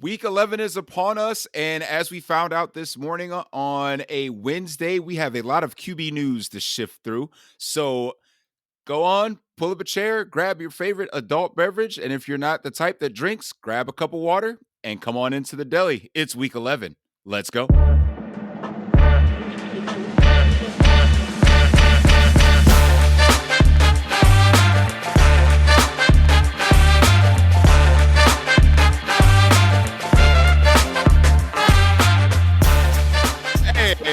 Week 11 is upon us, and as we found out this morning on a Wednesday, we have a lot of QB news to shift through. So go on, pull up a chair, grab your favorite adult beverage, and if you're not the type that drinks, grab a cup of water and come on into the deli. It's week 11. Let's go. And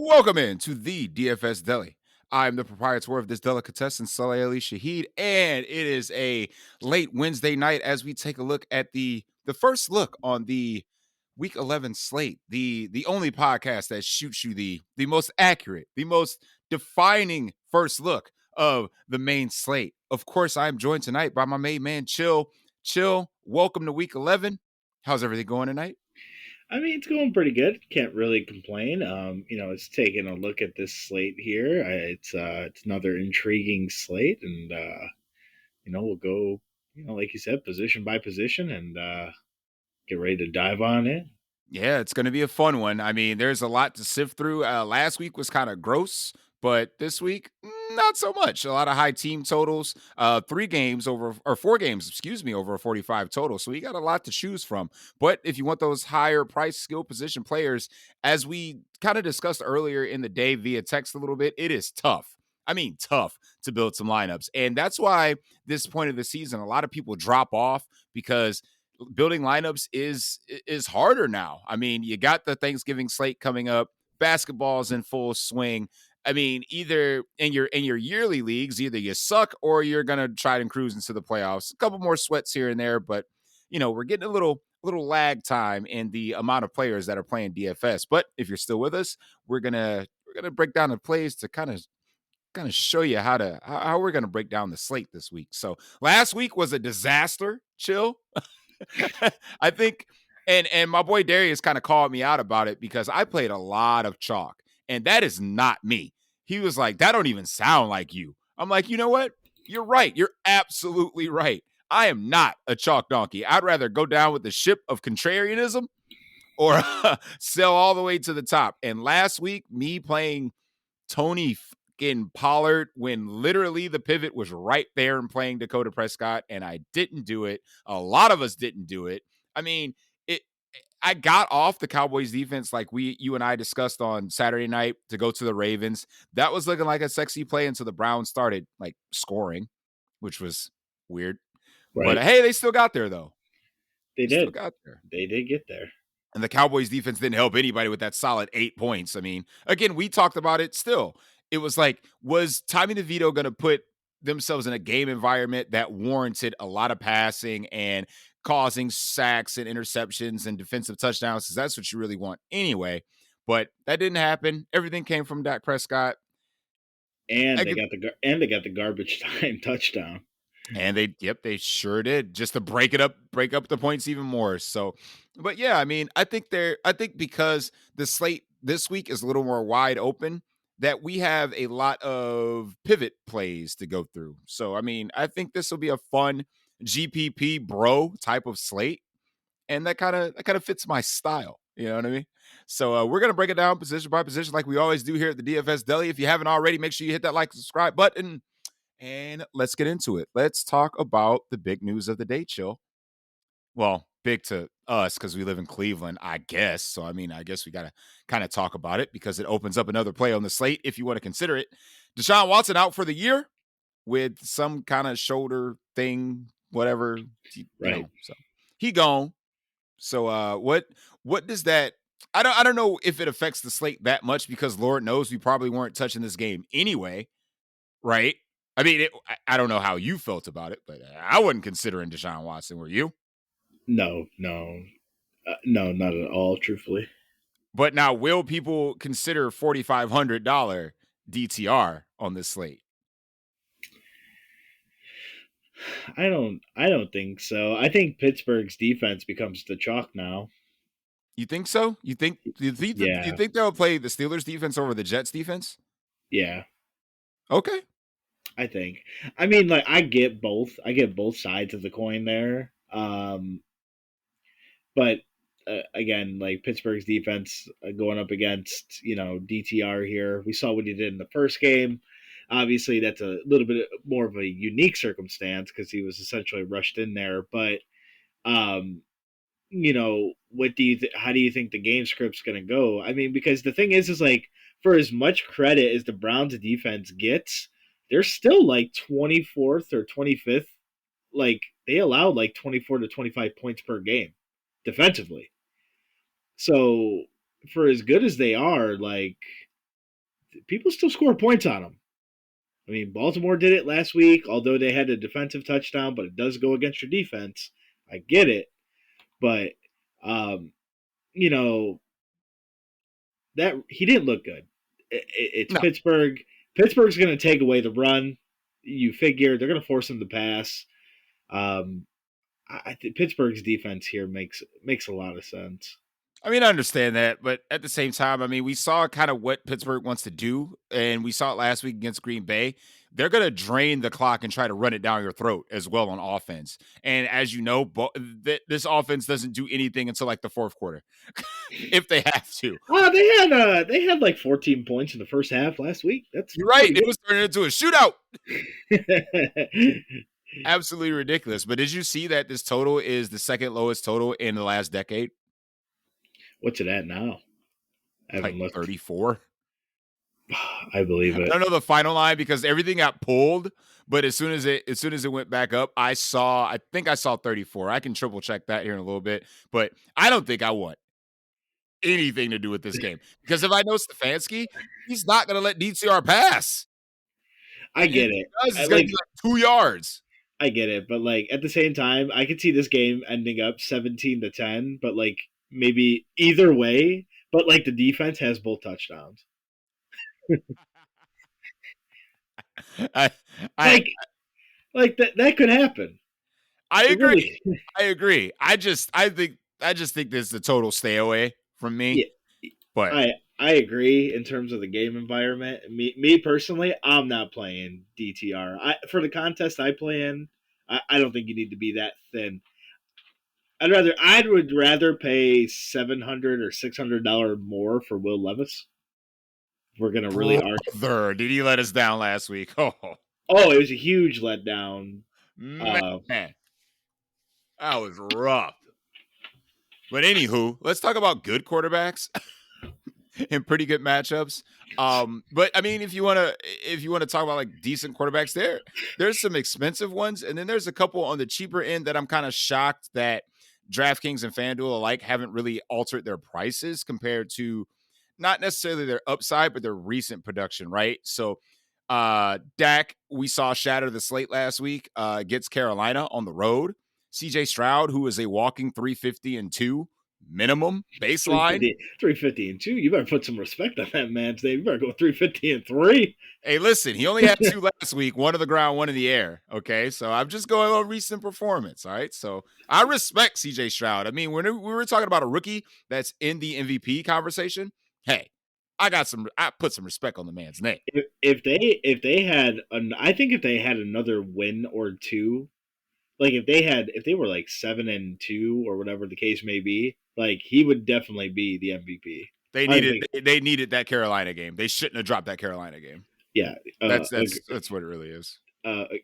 welcome in to the DFS Deli. I'm the proprietor of this delicatessen, Saleh Ali Shahid, and it is a late Wednesday night as we take a look at the first look on the Week 11 slate, the only podcast that shoots you the most accurate, the most defining first look of the main slate. Of course, I'm joined tonight by my main man, Chill. Chill, welcome to Week 11. How's everything going tonight? I mean, it's going pretty good. Can't really complain. It's taking a look at this slate here. It's another intriguing slate, and we'll go, like you said, position by position, and get ready to dive on in. Yeah, it's going to be a fun one. I mean, there's a lot to sift through. Last week was kind of gross, but this week, not so much. A lot of high team totals, 4 games, over a 45 total. So you got a lot to choose from. But if you want those higher price skill position players, as we kind of discussed earlier in the day via text a little bit, it is tough. I mean, tough to build some lineups. And that's why this point of the season, a lot of people drop off because building lineups is harder now. I mean, you got the Thanksgiving slate coming up, basketball's in full swing. I mean, either in your yearly leagues, either you suck or you're gonna try and cruise into the playoffs. A couple more sweats here and there, but we're getting a little lag time in the amount of players that are playing DFS. But if you're still with us, we're gonna break down the plays to kind of show you how we're gonna break down the slate this week. So last week was a disaster. Chill. I think, and my boy Darius kind of called me out about it because I played a lot of chalk, and that is not me. He was like, "That don't even sound like you." I'm like, you know what? You're right. You're absolutely right. I am not a chalk donkey. I'd rather go down with the ship of contrarianism or sail all the way to the top. And last week, me playing Tony in Pollard when literally the pivot was right there and playing Dakota Prescott, and I didn't do it. A lot of us didn't do it. I mean, I got off the Cowboys defense like you and I discussed on Saturday night to go to the Ravens. That was looking like a sexy play until the Browns started like scoring, which was weird. Right? But hey, they still got there though. They did. Still got there. They did get there. And the Cowboys defense didn't help anybody with that solid 8 points. I mean, again, we talked about it still. It was like, was Tommy DeVito going to put themselves in a game environment that warranted a lot of passing and causing sacks and interceptions and defensive touchdowns? Because that's what you really want anyway. But that didn't happen. Everything came from Dak Prescott. And they got the garbage time touchdown. And they sure did, just to break up the points even more. So, but yeah, I mean, I think because the slate this week is a little more wide open, that we have a lot of pivot plays to go through. So, I mean, I think this will be a fun GPP bro type of slate, and that kind of fits my style. You know what I mean? So we're gonna break it down position by position like we always do here at the DFS Deli. If you haven't already, make sure you hit that like and subscribe button. And let's get into it. Let's talk about the big news of the day, Chill. Well, big to us because we live in Cleveland, I guess. So, I mean, I guess we got to kind of talk about it because it opens up another play on the slate if you want to consider it. Deshaun Watson out for the year with some kind of shoulder thing, whatever. Right. So he gone. So what does that I don't know if it affects the slate that much because Lord knows we probably weren't touching this game anyway, right? I mean, I don't know how you felt about it, but I wasn't considering Deshaun Watson. Were you? No, not at all, truthfully. But now, will people consider $4,500 DTR on this slate? I don't think so. I think Pittsburgh's defense becomes the chalk now. You think so? You think they'll play the Steelers defense over the Jets defense? Yeah. Okay. I think. I mean, like I get both sides of the coin there. Um, but again, like Pittsburgh's defense going up against DTR here, we saw what he did in the first game. Obviously, that's a little bit more of a unique circumstance because he was essentially rushed in there. But um, what do you how do you think the game script's going to go? I mean, because the thing is like for as much credit as the Browns defense gets, they're still like 24th or 25th. Like they allowed like 24 to 25 points per game defensively. So for as good as they are, like people still score points on them. I mean, Baltimore did it last week, although they had a defensive touchdown, but it does go against your defense. I get it, but um, you know that he didn't look good. It's No, Pittsburgh. Pittsburgh's going to take away the run. You figure they're going to force him to pass. Um, I think Pittsburgh's defense here makes a lot of sense. I mean, I understand that, but at the same time, I mean, we saw kind of what Pittsburgh wants to do, and we saw it last week against Green Bay. They're going to drain the clock and try to run it down your throat as well on offense. And as you know, this offense doesn't do anything until like the fourth quarter, if they have to. Oh, they had like 14 points in the first half last week. That's You're right; pretty it was turning into a shootout. good. Absolutely ridiculous. But did you see that this total is the second lowest total in the last decade? What's it at now? I Like haven't looked. 34. I believe I it. don't know the final line because everything got pulled, but as soon as it went back up, I think I saw 34. I can triple check that here in a little bit, but I don't think I want anything to do with this game because if I know Stefanski, he's not going to let DCR pass. I And if get he it. does, I it's going to like be like 2 yards. I get it, but like at the same time, I could see this game ending up 17-10, but like maybe either way, but like the defense has both touchdowns. I I Like that could happen. I It agree. really I agree. I just think this is a total stay away from me. yeah, But I agree in terms of the game environment. Me personally, I'm not playing DTR. For the contest I play in, I don't think you need to be that thin. I would rather pay $700 or $600 more for Will Levis. If we're gonna really arc. brother, did he let us down last week? Oh Oh, it was a huge letdown. man, Uh, that was rough. But anywho, let's talk about good quarterbacks and pretty good matchups. But I mean, if you wanna talk about like decent quarterbacks, there's some expensive ones, and then there's a couple on the cheaper end that I'm kind of shocked that DraftKings and FanDuel alike haven't really altered their prices compared to not necessarily their upside, but their recent production, right? So Dak, we saw shatter the slate last week, against Carolina on the road. CJ Stroud, who is a walking 350 and two minimum baseline. 350 and two. You better put some respect on that man's name. You better go 350 and three. Hey, listen, he only had two last week, one on the ground, one in the air. Okay. So I'm just going on recent performance. All right. So I respect CJ Stroud. I mean, when we were talking about a rookie that's in the MVP conversation, hey, I put some respect on the man's name. If they had I think if they had another win or two, like if they were like 7-2 or whatever the case may be, like he would definitely be the MVP. They I needed think they needed that Carolina game. They shouldn't have dropped that Carolina game. yeah, That's what it really is.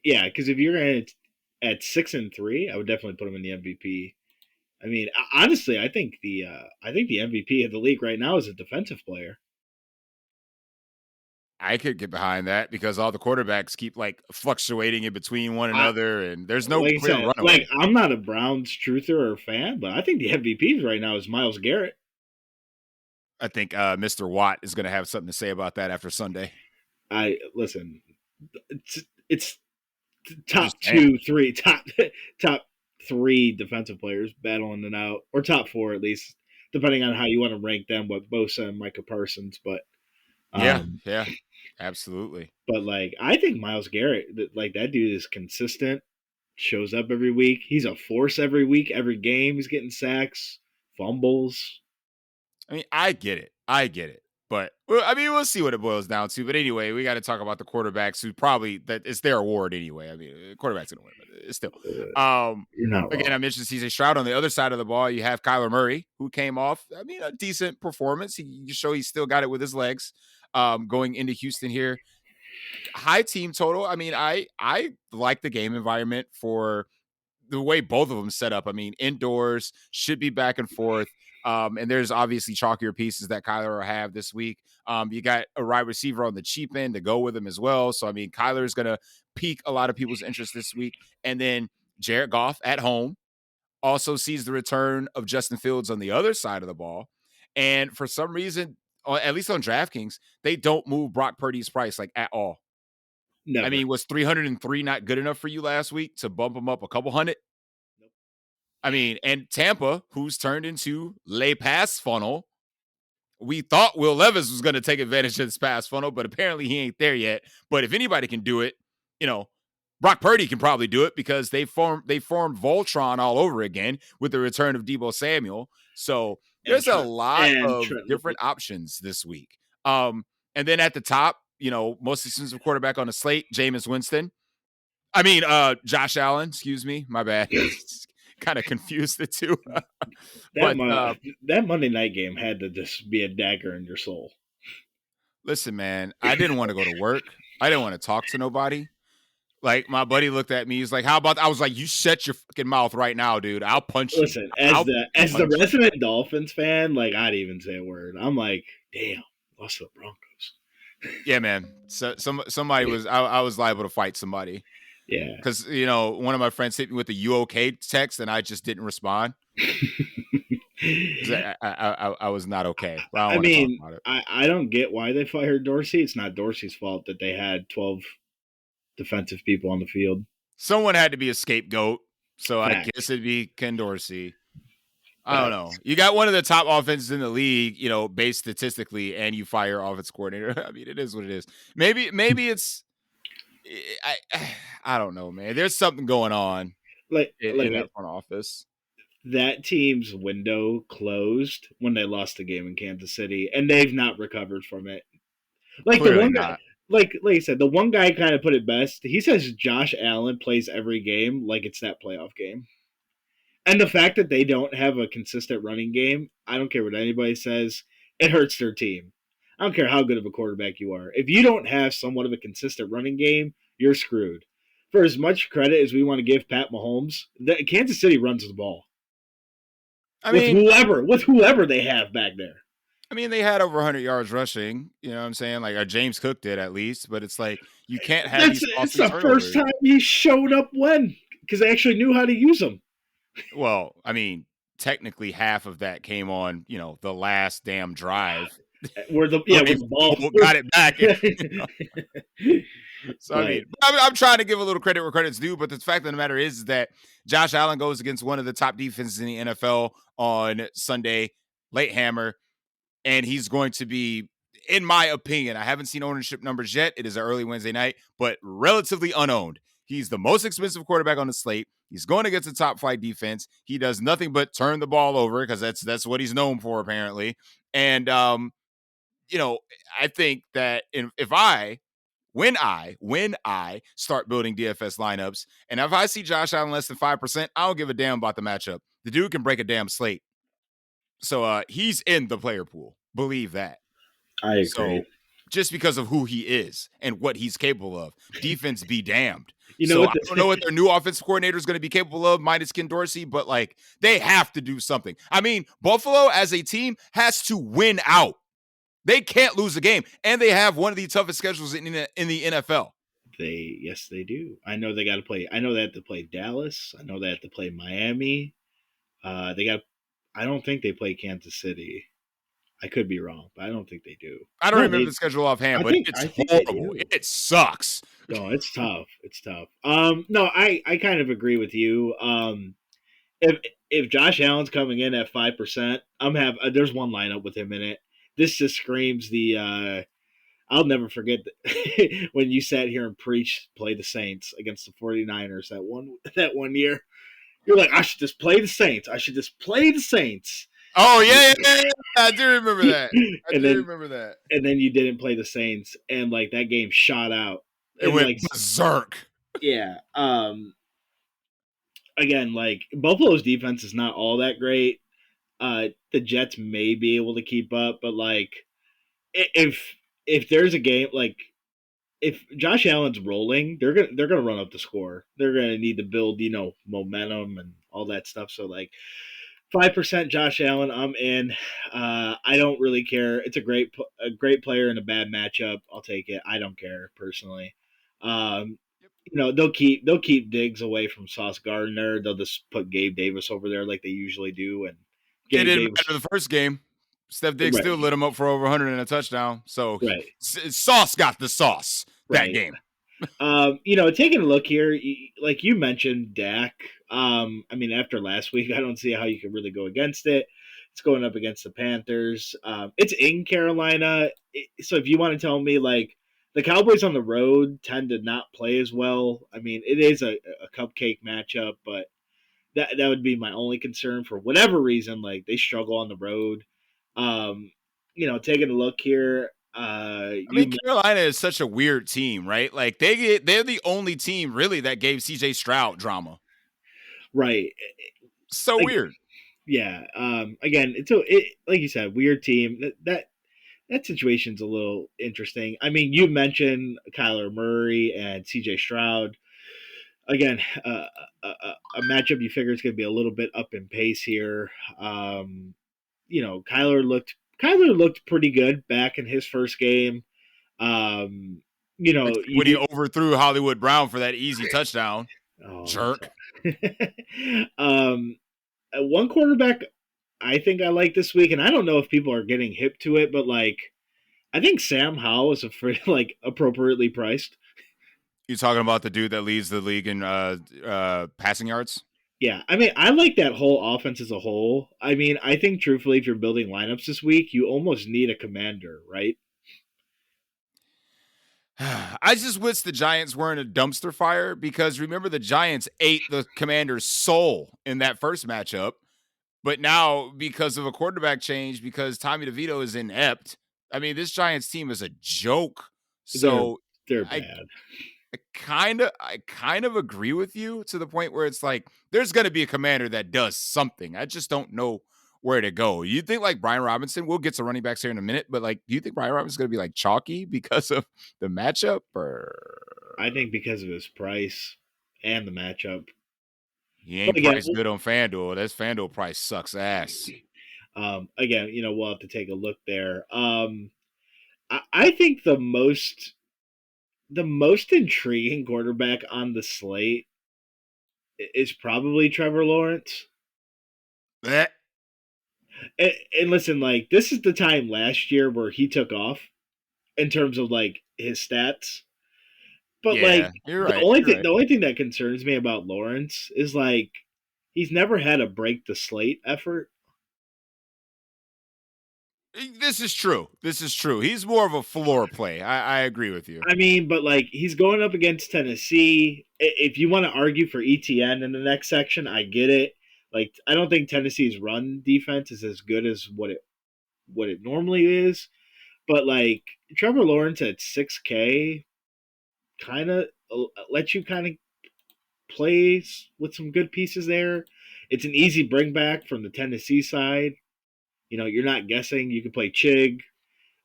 yeah, because if you're at 6-3, I would definitely put him in the MVP. I mean, honestly, I think the MVP of the league right now is a defensive player. I could get behind that because all the quarterbacks keep like fluctuating in between one I, another, and there's no like I clear said, like runaway. I'm not a Browns truther or fan, but I think the MVP right now is Miles Garrett. I think Mr. Watt is going to have something to say about that after Sunday. I listen. It's I'm top just saying. two, three, top three defensive players battling it out, or top four at least, depending on how you want to rank them with Bosa and Micah Parsons. Yeah, Um, yeah, absolutely. but like I think Miles Garrett, like that dude is consistent, shows up every week. He's a force every week, every game. He's getting sacks, fumbles. I mean, I get it. I get it. But well, I mean, we'll see what it boils down to. But anyway, we got to talk about the quarterbacks who probably that it's their award anyway. I mean, quarterback's gonna win, but it's still. Um, You're not Again, wrong. I mentioned CJ Stroud on the other side of the ball. You have Kyler Murray, who came off, I mean, a decent performance. He you show he still got it with his legs. Going into Houston here, high team total. I mean, I like the game environment for the way both of them set up. I mean, indoors should be back and forth. And there's obviously chalkier pieces that Kyler will have this week. You got a wide receiver on the cheap end to go with him as well. So I mean, Kyler is going to pique a lot of people's interest this week. And then Jared Goff at home also sees the return of Justin Fields on the other side of the ball. And for some reason, at least on DraftKings, they don't move Brock Purdy's price like at all. I Never. mean, was 303 not good enough for you last week to bump him up a couple hundred? Nope. I mean, and Tampa, who's turned into lay pass funnel. We thought Will Levis was going to take advantage of this pass funnel, but apparently he ain't there yet. But if anybody can do it, you know, Brock Purdy can probably do it because they formed Voltron all over again with the return of Deebo Samuel. So And there's a Trent lot and of Trent. different options this week. And then at the top, most expensive quarterback on the slate, Jameis Winston. I mean, Josh Allen, excuse me, my bad. Kind of confused the two. That But that Monday night game had to just be a dagger in your soul. listen, man, I didn't want to go to work. I didn't want to talk to nobody. Like my buddy looked at me. He's like, "How about?" I was like, "You shut your fucking mouth right now, dude. I'll punch you." Listen, as the resident Dolphins fan, like I'd even say a word. I'm like, damn, lost to the Broncos. Yeah, man. So somebody was. I was liable to fight somebody Yeah. because one of my friends hit me with the "You okay?" text, and I just didn't respond. I was not okay. I don't want to talk about it. I don't get why they fired Dorsey. It's not Dorsey's fault that they had 12 defensive people on the field. Someone had to be a scapegoat, so Facts. I guess it'd be Ken Dorsey. I don't know. You got one of the top offenses in the league, based statistically, and you fire offense coordinator. I mean, it is what it is. Maybe it's. I don't know, man. There's something going on in that front office. That team's window closed when they lost the game in Kansas City, and they've not recovered from it. Like Clearly the one not. guy, like I said, the one guy kind of put it best. He says Josh Allen plays every game like it's that playoff game. And the fact that they don't have a consistent running game, I don't care what anybody says, it hurts their team. I don't care how good of a quarterback you are. If you don't have somewhat of a consistent running game, you're screwed. For as much credit as we want to give Pat Mahomes, Kansas City runs the ball. With whoever they have back there. I mean, they had over 100 yards rushing. You know what I'm saying? Like James Cook did at least, but it's like you can't have these. It's the first time he showed up because they actually knew how to use him. Well, I mean, technically half of that came on, the last damn drive. Where the ball got it back. So right. I mean, I'm trying to give a little credit where credit's due, but the fact of the matter is that Josh Allen goes against one of the top defenses in the NFL on Sunday, late hammer, and he's going to be, in my opinion, I haven't seen ownership numbers yet. It is an early Wednesday night, but relatively unowned. He's the most expensive quarterback on the slate. He's going against a top flight defense. He does nothing but turn the ball over because that's what he's known for apparently. And I think that when I start building DFS lineups, and if I see Josh Allen less than 5%, I don't give a damn about the matchup. The dude can break a damn slate. So he's in the player pool. Believe that. I agree. So just because of who he is and what he's capable of, defense be damned. I don't know what their new offensive coordinator is going to be capable of, minus Ken Dorsey, but they have to do something. I mean, Buffalo as a team has to win out. They can't lose a game, and they have one of the toughest schedules in the NFL. Yes, they do. I know they have to play Dallas. I know they have to play Miami. I don't think they play Kansas City. I could be wrong, but I don't think they do. I don't remember the schedule offhand, but it's horrible. It sucks. No, it's tough. It's tough. No, I kind of agree with you. If Josh Allen's coming in at 5%, there's one lineup with him in it. This just screams I'll never forget when you sat here and preached play the Saints against the 49ers that one year. You're like, I should just play the Saints. Oh yeah. I do remember that. I and do then remember that. and then you didn't play the Saints, and like that game shot out, It and went like berserk. yeah, again, like Buffalo's defense is not all that great. The Jets may be able to keep up, but like if there's a game like if Josh Allen's rolling, they're gonna run up the score. They're gonna need to build, momentum and all that stuff. So like 5% Josh Allen, I'm in. I don't really care. It's a great player in a bad matchup. I'll take it. I don't care personally. Um, they'll keep Diggs away from Sauce Gardner. They'll just put Gabe Davis over there like they usually do, and It Gabe didn't Davis. matter the first game. Steph Diggs still Right, lit him up for over 100 and a touchdown. So right, Sauce got the sauce that right. game. Taking a look here, like you mentioned, Dak. I mean, after last week, I don't see how you can really go against it. It's going up against the Panthers. It's in Carolina, so if you want to tell me, like the Cowboys on the road tend to not play as well. I mean, it is a cupcake matchup, but that would be my only concern for whatever reason. Like they struggle on the road. Um, taking a look here, I mean, Carolina is such a weird team, right? Like they're the only team really that gave CJ Stroud drama. right, So like weird. yeah. Again, like you said, weird team. That situation's a little interesting. I mean, you mentioned Kyler Murray and C.J. Stroud. Again, a matchup you figure is going to be a little bit up in pace here. Kyler looked pretty good back in his first game. Um, you When he do. overthrew Hollywood Brown for that easy touchdown. Oh, don't Jerk. tell. One quarterback I think I like this week, and I don't know if people are getting hip to it, but like I think Sam Howell is like appropriately priced. You talking about the dude that leads the league in passing yards? Yeah, I mean, I like that whole offense as a whole. I mean, I think truthfully, if you're building lineups this week, you almost need a commander, right? I just wish the Giants weren't a dumpster fire because remember the Giants ate the Commanders' soul in that first matchup. But now, because of a quarterback change, because Tommy DeVito is inept, I mean, this Giants team is a joke. They're So they're I bad. I kind of agree with you to the point where it's like there's going to be a commander that does something. I just don't know where to go. You think like Brian Robinson? We'll get to running backs here in a minute, but like, do you think Brian Robinson's going to be like chalky because of the matchup? I Or think because of his price and the matchup. he But ain't again, priced good on FanDuel? This FanDuel price sucks ass. we'll have to take a look there. I think the most intriguing quarterback on the slate is probably Trevor Lawrence. Blech. And listen, like this is the time last year where he took off in terms of like his stats. But like Yeah, you're the right. only You're thing right. the only thing that concerns me about Lawrence is like he's never had a break the slate effort. This is true. This is true. He's more of a floor play. I agree with you. I mean, but like he's going up against Tennessee. If you want to argue for ETN in the next section, I get it. Like I don't think Tennessee's run defense is as good as what it normally is. But like Trevor Lawrence at 6K kind of lets you kind of play with some good pieces there. It's an easy bring back from the Tennessee side. You're not guessing. You can play Chig.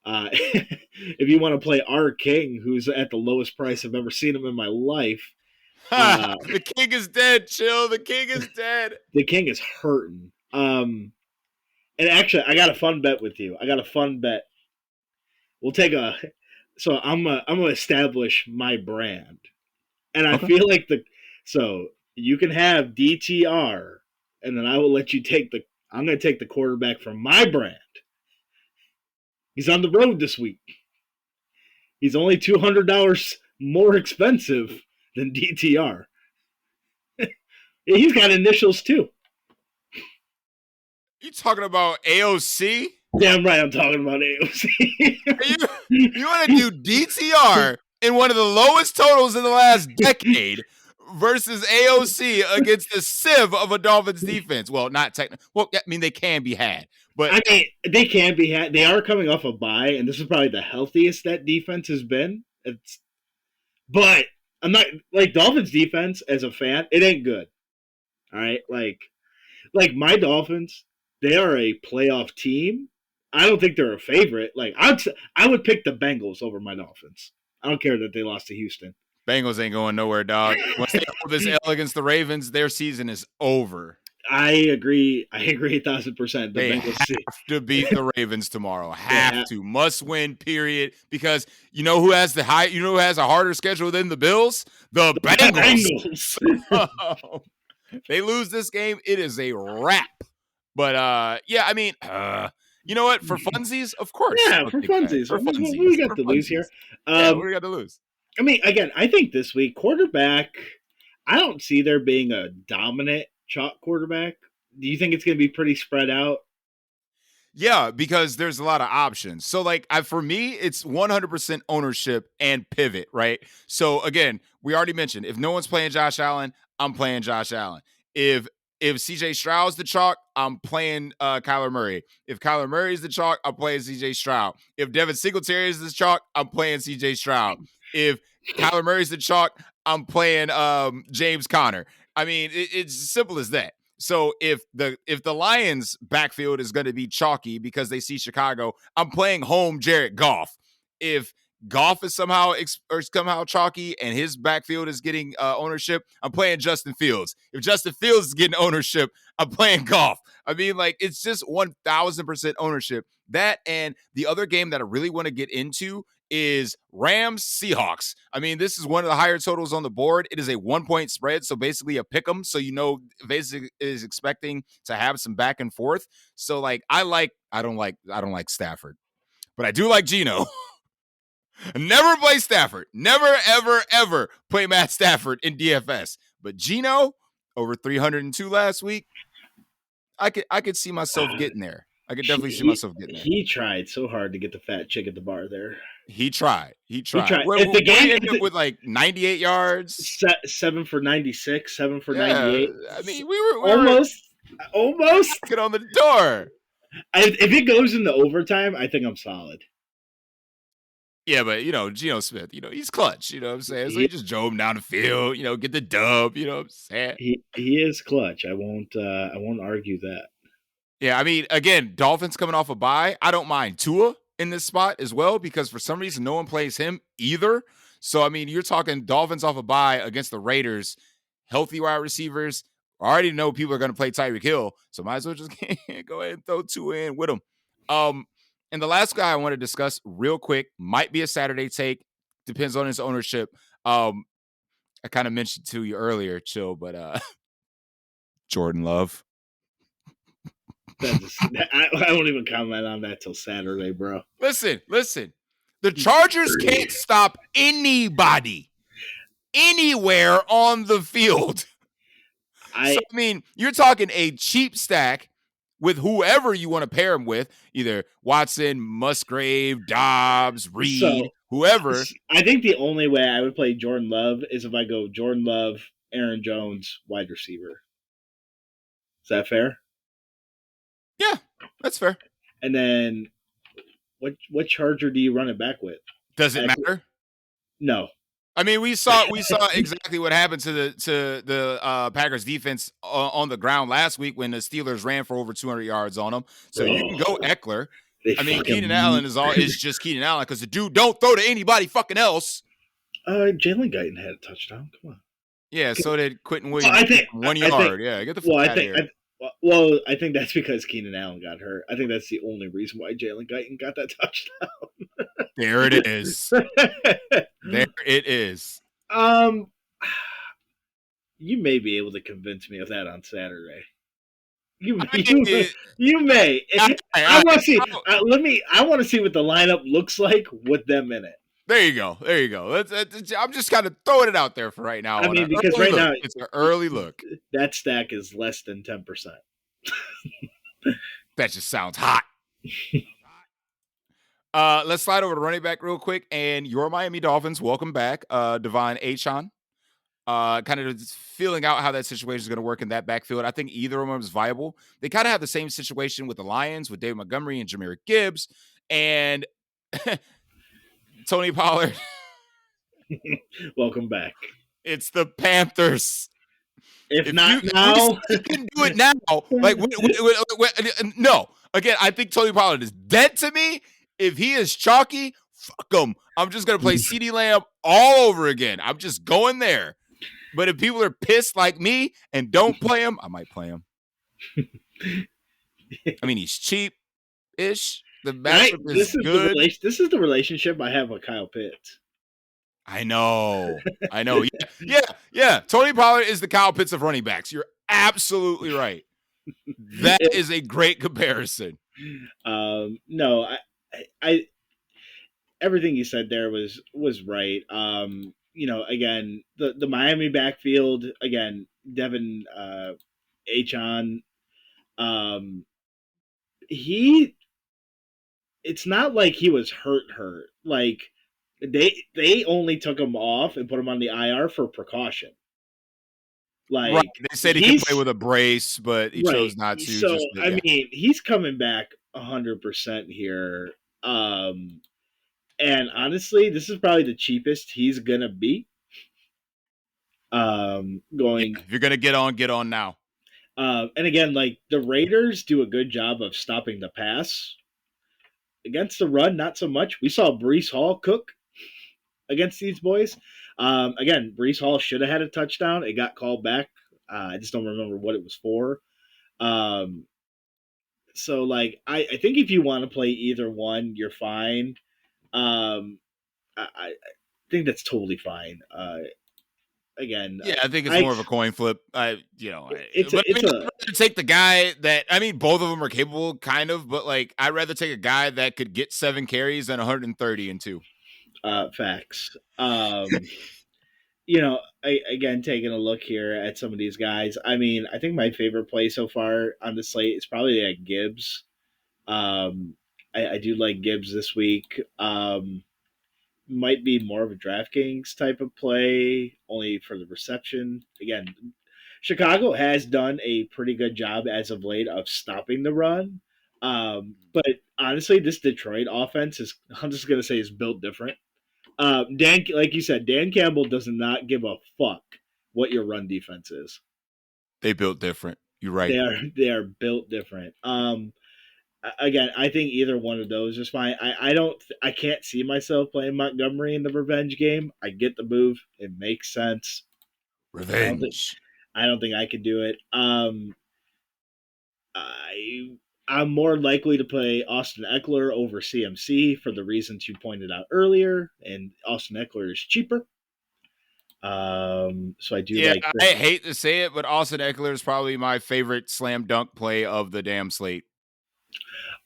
If you want to play R King, who's at the lowest price I've ever seen him in my life, uh, The king is dead. Chill. The king is dead. the King is hurting. And actually, I got a fun bet with you. I got a fun bet. We'll take a. So I'm gonna establish my brand, and I Okay. feel like so you can have DTR, and then I will let you take the. I'm gonna take the quarterback from my brand. He's on the road this week. He's only $200 more expensive than DTR. He's got initials too. You talking about AOC? Damn right, I'm talking about AOC. You you want to do DTR in one of the lowest totals in the last decade versus AOC against the sieve of a Dolphins defense. Well, not technically. Well, I mean, they can be had, but I mean, they can be had. They are coming off a bye, and this is probably the healthiest that defense has been. But I'm not like Dolphins defense as a fan. It ain't good. All right, like my Dolphins, they are a playoff team. I don't think they're a favorite. Like I would pick the Bengals over my Dolphins. I don't care that they lost to Houston. Bengals ain't going nowhere, dog. Once they hold this L against the Ravens, their season is over. I agree 1,000%. They have to beat the Ravens tomorrow. Have to. Must win, period. Because you know who has a harder schedule than the Bills? The Bengals. They lose this game, it is a wrap. But yeah, I mean, you know what? For funsies, of course. Yeah, for funsies. What do we got to lose here? What do we got to lose? I mean, again, I think this week, quarterback, I don't see there being a dominant chalk quarterback. Do you think it's going to be pretty spread out? Yeah, because there's a lot of options. So, like, for me, it's 100% ownership and pivot, right? So, again, we already mentioned, if no one's playing Josh Allen, I'm playing Josh Allen. If CJ Stroud's the chalk, I'm playing Kyler Murray. If Kyler Murray's the chalk, I'm playing CJ Stroud. If Devin Singletary is the chalk, I'm playing CJ Stroud. If Kyler Murray's the chalk, I'm playing James Conner. I mean, it's as simple as that. So if the Lions' backfield is going to be chalky because they see Chicago, I'm playing home Jared Goff. If Goff is somehow chalky and his backfield is getting ownership, I'm playing Justin Fields. If Justin Fields is getting ownership, I'm playing Goff. I mean, like, it's just 1,000% ownership. That and the other game that I really want to get into is Rams Seahawks. I mean, this is one of the higher totals on the board. It is a 1-point spread, so basically a pick 'em. So Vegas is expecting to have some back and forth. So like I don't like Stafford, but I do like Geno. Never play Stafford. Never, ever, ever play Matt Stafford in DFS. But Geno, over 302 last week, I could see myself getting there. I could definitely see myself getting there. He tried so hard to get the fat chick at the bar there. He tried. If the game ended up with like 98 yards, 7 for 96, 7 for 98. I mean, we were almost get on the door. If it goes into overtime, I think I'm solid. Yeah, but Geno Smith, he's clutch. You know what I'm saying? So he just drove him down the field. Get the dub. You know what I'm saying? He is clutch. I won't argue that. Yeah, I mean, again, Dolphins coming off a bye. I don't mind Tua in this spot as well because for some reason no one plays him either. So I mean, you're talking Dolphins off a bye against the Raiders, healthy wide receivers. I already know people are going to play Tyreek Hill, so might as well just go ahead and throw Tua in with him. And the last guy I want to discuss real quick might be a Saturday take. Depends on his ownership. I kind of mentioned to you earlier, Chill, but Jordan Love. I won't even comment on that till Saturday, bro. Listen. The Chargers can't stop anybody anywhere on the field. I mean, you're talking a cheap stack with whoever you want to pair him with, either Watson, Musgrave, Dobbs, Reed, whoever. I think the only way I would play Jordan Love is if I go Jordan Love, Aaron Jones, wide receiver. Is that fair? Yeah, that's fair. And then what Charger do you run it back with? Does it matter? No. I mean, we saw exactly what happened to the Packers defense on the ground last week when the Steelers ran for over 200 yards on them. So you can go Eckler. I mean, Keenan Allen is just Keenan Allen because the dude don't throw to anybody fucking else. Jalen Guyton had a touchdown. Come on. Yeah, so did Quentin Williams. Well, I think 1 yard. Yeah, get the fuck out of here. I think that's because Keenan Allen got hurt. I think that's the only reason why Jalen Guyton got that touchdown. There it is. There it is. You may be able to convince me of that on Saturday. You may. I want to see. I want to see what the lineup looks like with them in it. There you go. I'm just kind of throwing it out there for right now. I mean, because right now it's an early look. That stack is less than 10%. That just sounds hot. Let's slide over to running back real quick. And your Miami Dolphins, welcome back, Devon Achane. kind of just feeling out how that situation is going to work in that backfield. I think either of them is viable. They kind of have the same situation with the Lions with David Montgomery and Jahmyr Gibbs and Tony Pollard. Welcome back. It's the Panthers. If If not we now, can do it now, like no. Again, I think Tony Pollard is dead to me. If he is chalky, fuck him. I'm just gonna play CeeDee Lamb all over again. I'm just going there. But if people are pissed like me and don't play him, I might play him. I mean, he's cheap-ish. The matchup is good. This is the relationship I have with Kyle Pitts. I know. Yeah. Tony Pollard is the Kyle Pitts of running backs. You're absolutely right. That is a great comparison. No, I everything you said there was right. Again, the Miami backfield, again, Devin Achon, it's not like he was hurt. Like they only took him off and put him on the IR for precaution. Like right. They said he could play with a brace, but he chose not to. So I mean, he's coming back 100% here. And honestly, this is probably the cheapest he's gonna be. If you're gonna get on now. And again, like the Raiders do a good job of stopping the pass. Against the run, not so much. We saw Breece Hall cook against these boys. Again, Breece Hall should have had a touchdown. It got called back. I just don't remember what it was for. So, like, I think if you want to play either one, you're fine. I think that's totally fine. Again, yeah, I think it's more of a coin flip. It's I'd rather take the guy that both of them are capable, kind of, but like I'd rather take a guy that could get 7 carries than 130 and 2. Facts. Again, taking a look here at some of these guys. I mean, I think my favorite play so far on the slate is probably like Gibbs. I do like Gibbs this week. Might be more of a DraftKings type of play, only for the reception. Again, Chicago has done a pretty good job as of late of stopping the run. But honestly, this Detroit offense I'm just going to say, is built different. Like you said, Dan Campbell does not give a fuck what your run defense is. They built different. You're right. They are built different. Again, I think either one of those is fine. I can't see myself playing Montgomery in the revenge game. I get the move; it makes sense. Revenge. I don't think I could do it. I'm more likely to play Austin Eckler over CMC for the reasons you pointed out earlier, and Austin Eckler is cheaper. So I do. Yeah, I hate to say it, but Austin Eckler is probably my favorite slam dunk play of the damn slate.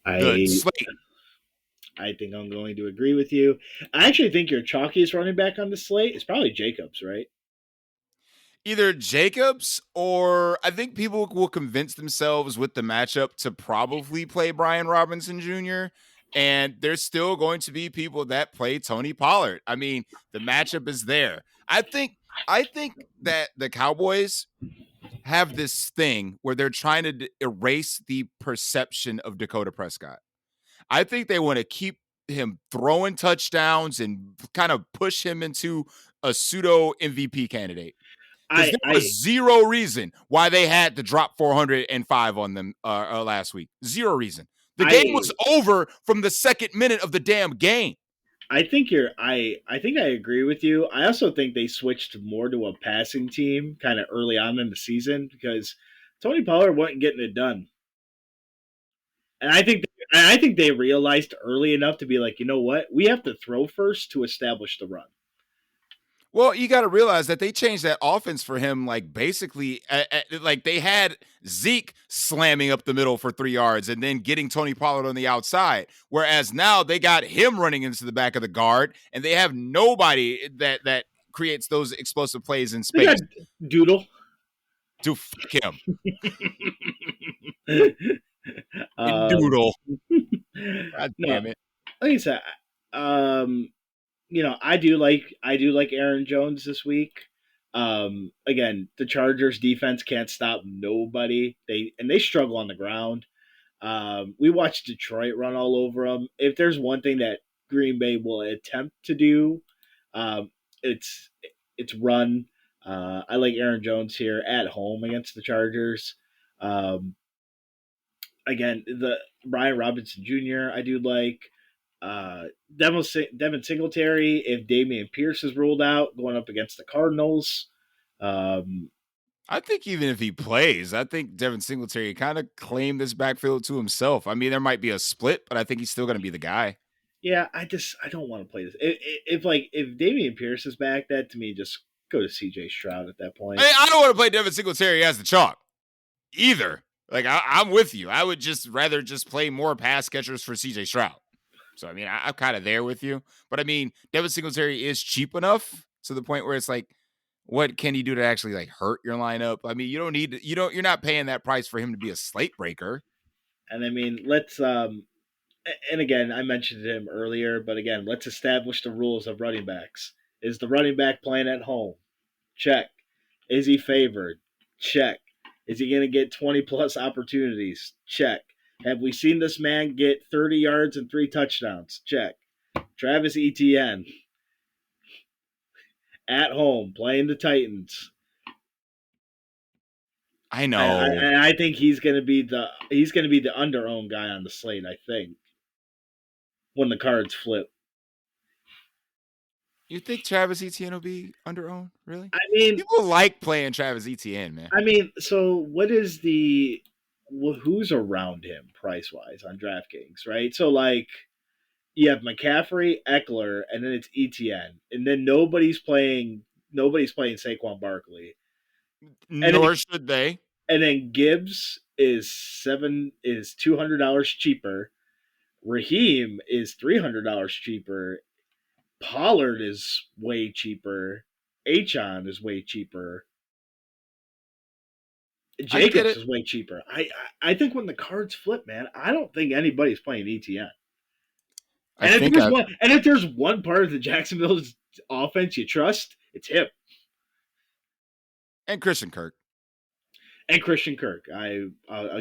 I think I'm going to agree with you. I actually think your chalkiest running back on the slate is probably Jacobs, right? Either Jacobs, or I think people will convince themselves with the matchup to probably play Brian Robinson Jr., and there's still going to be people that play Tony Pollard. I mean, the matchup is there. I think that the Cowboys have this thing where they're trying to erase the perception of Dakota Prescott. I think they want to keep him throwing touchdowns and kind of push him into a pseudo MVP candidate. Because there was zero reason why they had to drop 405 on them last week. Zero reason. The game was over from the second minute of the damn game. I think I agree with you. I also think they switched more to a passing team kind of early on in the season because Tony Pollard wasn't getting it done. And I think they realized early enough to be like, you know what? We have to throw first to establish the run. Well, you got to realize that they changed that offense for him, like basically, like they had Zeke slamming up the middle for 3 yards and then getting Tony Pollard on the outside. Whereas now they got him running into the back of the guard, and they have nobody that creates those explosive plays in space. They got Doodle. Dude, fuck him. Doodle. God damn it. Like I said, I do like Aaron Jones this week. Again, the Chargers defense can't stop nobody. They struggle on the ground. We watched Detroit run all over them. If there's one thing that Green Bay will attempt to do, um, it's run. I like Aaron Jones here at home against the Chargers. Um, Again, the Brian Robinson Jr. I do like. Devin Singletary, if Damian Pierce is ruled out, going up against the Cardinals. Um, I think even if he plays, I think Devin Singletary kind of claimed this backfield to himself. I mean, there might be a split, but I think he's still going to be the guy. yeah, I don't want to play this. If Damian Pierce is back, that to me just go to CJ Stroud at that point. I don't want to play Devin Singletary as the chalk either. Like I'm with you. I would just rather just play more pass catchers for CJ Stroud. So I mean, I'm kind of there with you. But I mean, Devin Singletary is cheap enough to the point where it's like, what can he do to actually like hurt your lineup? I mean, you're not paying that price for him to be a slate breaker. And I mean, and again, I mentioned him earlier, but again, let's establish the rules of running backs. Is the running back playing at home? Check. Is he favored? Check. Is he going to get 20 plus opportunities? Check. Have we seen this man get 30 yards and 3 touchdowns? Check. Travis Etienne at home playing the Titans. I know. I think he's going to be the under owned guy on the slate. I think when the cards flip. You think Travis Etienne will be under owned? Really? I mean, People like playing Travis Etienne, man. I mean, so what is who's around him price wise on DraftKings, right? So like you have McCaffrey, Eckler, and then it's Etienne, and then nobody's playing Saquon Barkley, Nor should they. and then Gibbs is $200 cheaper. Raheem is $300 cheaper. Pollard is way cheaper. Achon is way cheaper. Jacobs is way cheaper. I think when the cards flip, man, I don't think anybody's playing ETN. And if there's one part of the Jacksonville's offense you trust, it's him. And Christian Kirk. I'll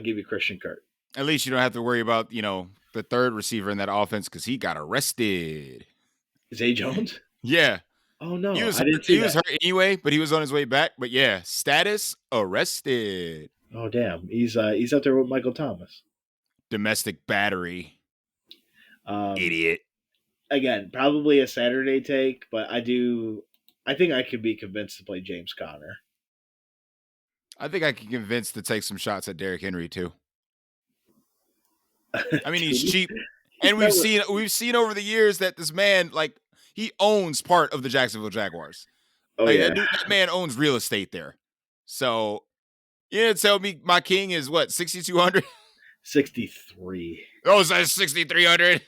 give you Christian Kirk. At least you don't have to worry about, the third receiver in that offense because he got arrested. Zay Jones? Yeah. Oh no, he was hurt anyway, but he was on his way back. But yeah, status arrested. Oh damn, he's out there with Michael Thomas. Domestic battery. Idiot. Again, probably a Saturday take, but I think I could be convinced to play James Conner. I think I can convince to take some shots at Derrick Henry too. I mean, he's cheap, and we've seen over the years that this man, like, he owns part of the Jacksonville Jaguars. Oh yeah, that man owns real estate there. So, tell me my king is what, 6,200? 63. Oh, so that's 6,300.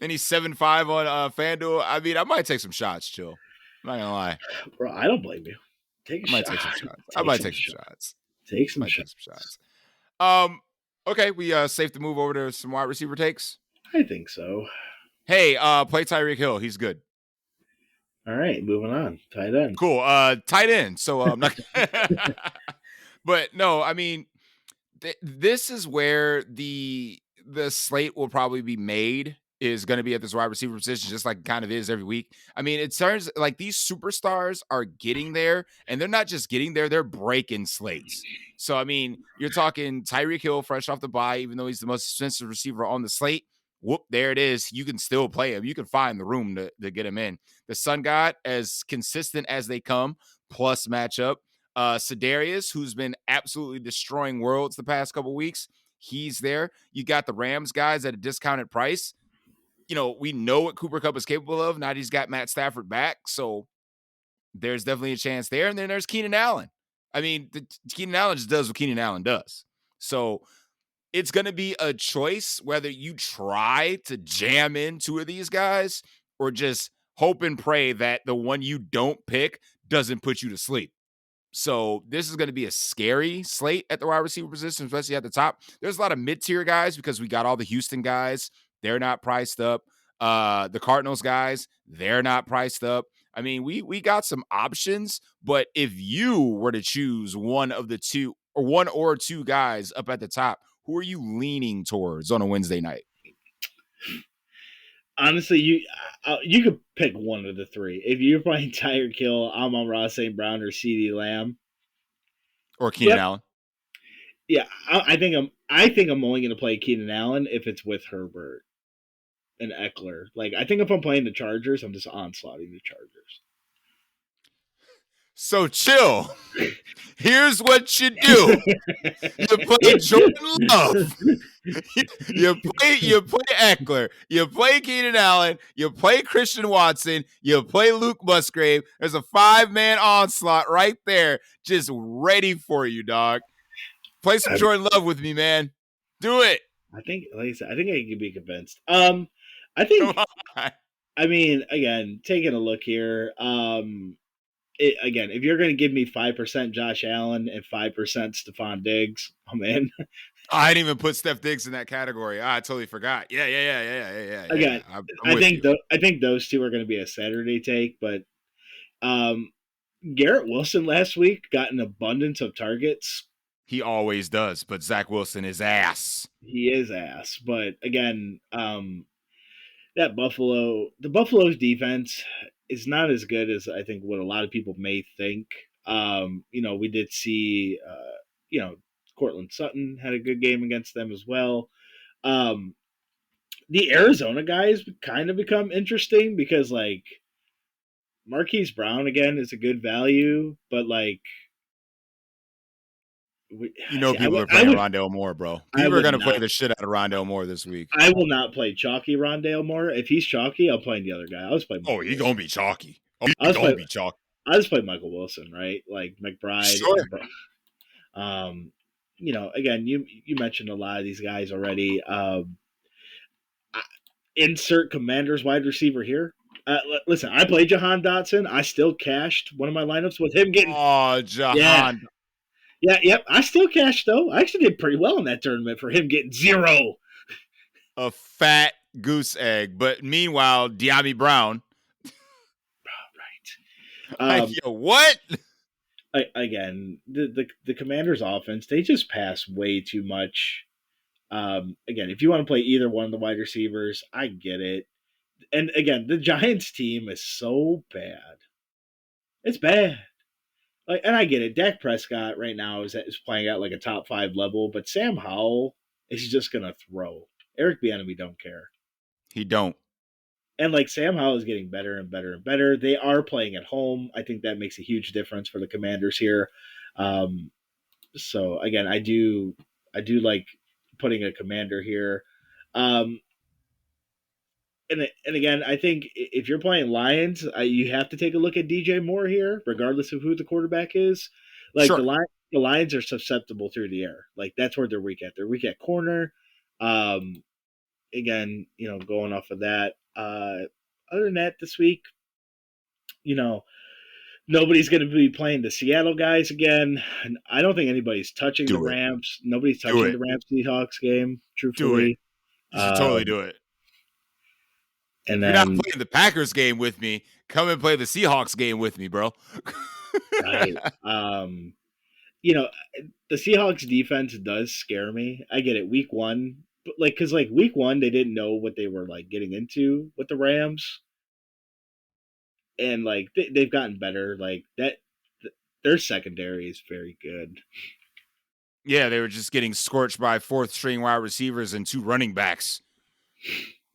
And he's 7.5 on FanDuel. I mean, I might take some shots, chill. I'm not gonna lie, bro. I don't blame you. I might take some shots. I might take some shots. Take some shots. Okay, we safe to move over to some wide receiver takes. I think so. Hey, play Tyreek Hill. He's good. All right, moving on. Tight end. Cool. Tight end. So I'm not. But no, I mean, this is where the slate will probably be made. Is going to be at this wide receiver position, just like it kind of is every week. I mean, it turns like these superstars are getting there, and they're not just getting there; they're breaking slates. So, I mean, you're talking Tyreek Hill fresh off the bye, even though he's the most expensive receiver on the slate. Whoop, there it is. You can still play him. You can find the room to get him in. The Sun God, as consistent as they come, plus matchup. Sedarius, who's been absolutely destroying worlds the past couple weeks, he's there. You got the Rams guys at a discounted price. We know what Cooper Kupp is capable of. Now that he's got Matt Stafford back, so there's definitely a chance there. And then there's Keenan Allen. I mean, Keenan Allen just does what Keenan Allen does. So it's going to be a choice whether you try to jam in two of these guys or just hope and pray that the one you don't pick doesn't put you to sleep. So this is going to be a scary slate at the wide receiver position, especially at the top. There's a lot of mid-tier guys because we got all the Houston guys. They're not priced up. The Cardinals guys, they're not priced up. I mean, we got some options, but if you were to choose one of the two or one or two guys up at the top, who are you leaning towards on a Wednesday night? Honestly, you could pick one of the three. If you're playing Tyreek Hill, Amon-Ra St. Brown, or CeeDee Lamb. Or Keenan Yep. Allen? Yeah, I think I'm only going to play Keenan Allen if it's with Herbert and Eckler. Like, I think if I'm playing the Chargers, I'm just onslaughting the Chargers. So chill. Here's what you do. You play Jordan Love. You play Eckler. You play Keenan Allen. You play Christian Watson. You play Luke Musgrave. There's a 5-man onslaught right there, just ready for you, dog. Play some I, Jordan Love with me, man. Do it. I think, like I said, I think I can be convinced. I Come think. on. I mean, again, taking a look here. Again, if you're going to give me 5% Josh Allen and 5% Stephon Diggs, I'm in. I didn't even put Steph Diggs in that category. I totally forgot. Yeah. Again, I'm with you. I think those two are going to be a Saturday take, but um, Garrett Wilson last week got an abundance of targets. He always does, but Zach Wilson is ass. He is ass, but again, the Buffalo's defense is not as good as I think what a lot of people may think. We did see, Cortland Sutton had a good game against them as well. Um, the Arizona guys kind of become interesting because like Marquise Brown again is a good value, but like People are playing Rondale Moore, bro. People are going to play the shit out of Rondale Moore this week. I will not play chalky Rondale Moore. If he's chalky, I'll play the other guy. I'll just play Michael he's going to be chalky. Be chalky. I'll just play Michael Wilson, right? Like McBride. Sure. Again, you mentioned a lot of these guys already. Insert Commanders wide receiver here. Listen, I played Jahan Dotson. I still cashed one of my lineups with him getting. Oh, Jahan. Yep. I still cashed though. I actually did pretty well in that tournament for him getting 0. A fat goose egg. But meanwhile, De'Ami Brown. Right. What? Again, the Commanders' offense, they just pass way too much. Again, if you want to play either one of the wide receivers, I get it. And again, the Giants team is so bad. It's bad. And I get it. Dak Prescott right now is playing at like a top 5 level, but Sam Howell is just gonna throw. Eric Bieniemy don't care. He don't. And like Sam Howell is getting better and better and better. They are playing at home. I think that makes a huge difference for the Commanders here. So again, I do like putting a commander here. And again, I think if you're playing Lions, you have to take a look at DJ Moore here, regardless of who the quarterback is. Like sure. the Lions are susceptible through the air. Like that's where they're weak at. They're weak at corner. Again, going off of that. Other than that, this week, nobody's going to be playing the Seattle guys again. And I don't think anybody's touching the Rams. Nobody's touching the Rams Seahawks game. Truthfully, you should totally do it. And if you're not playing the Packers game with me, come and play the Seahawks game with me, bro. Right. The Seahawks defense does scare me. I get it. Week 1, but because week 1 they didn't know what they were getting into with the Rams, and they've gotten better. Their secondary is very good. Yeah, they were just getting scorched by 4th-string wide receivers and 2 running backs.